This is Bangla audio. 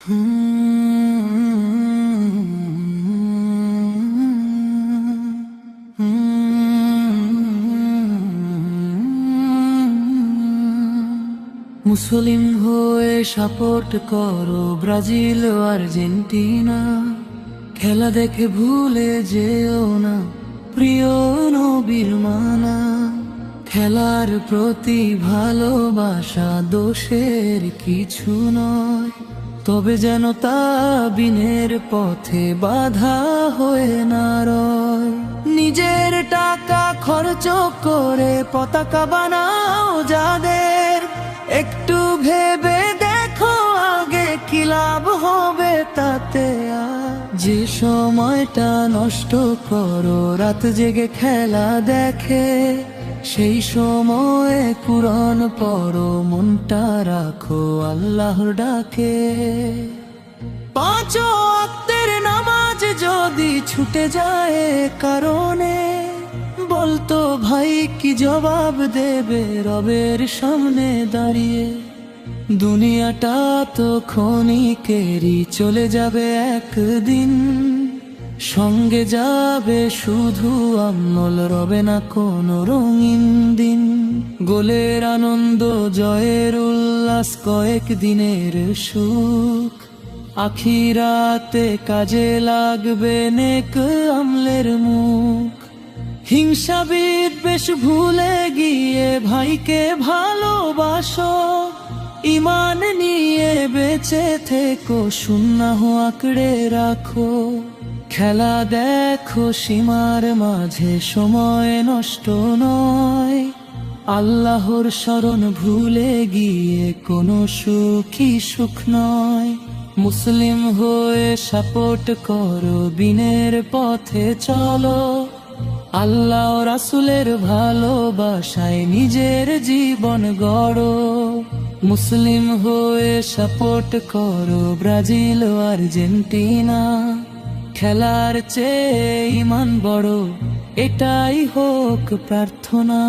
মুসলিম হয়ে সাপোর্ট করো ব্রাজিল ও আর্জেন্টিনা, খেলা দেখে ভুলে যেও না প্রিয় নবীর মানা। খেলার প্রতি ভালোবাসা দোষের কিছু নয়, তবে যেন তা বিনের পথে বাধা হয়ে না রয়। নিজের টাকা খরচ করে পতাকা বানাও যাদের, একটু ভেবে দেখো আগে কি লাভ হবে তাতে। যে সময়টা নষ্ট করো রাত জেগে খেলা দেখে, সেই সময়ে কুরআন পড়ো, মনটা রাখো আল্লাহর ডাকে। 5 ওয়াক্তের নামাজ যদি ছুটে যায় কারণে, বলতো ভাই কি জবাব দেবে রবের সামনে দাঁড়িয়ে। দুনিয়াটা তো ক্ষণিকেরই চলে যাবে একদিন, সঙ্গে যাবে শুধু আমল, রবে না কোনো রঙিন দিন। গোলের আনন্দ জয়ের উল্লাস কয়েক দিনের সুখ, আখিরাতে কাজে লাগবে নেক আমলের মুখ। হিংসা বিদ্বেষ ভুলে গিয়ে ভাইকে ভালোবাসো, ইমান নিয়ে বেঁচে থেকো, সুন্নাহ আঁকড়ে রাখো। খেলা দেখো সীমার মাঝে, সময় নষ্ট নয়, আল্লাহর শরণ ভুলে গিয়ে কোনো সুখী সুখ নয়। মুসলিম হয়ে সাপোর্ট করো, বিনের পথে চলো, আল্লাহ রাসূলের ভালোবাসায় নিজের জীবন গড়ো। মুসলিম হয়ে সাপোর্ট করো ব্রাজিল ও আর্জেন্টিনা, খেলার চেয়ে ঈমান বড়, এটাই হোক প্রার্থনা।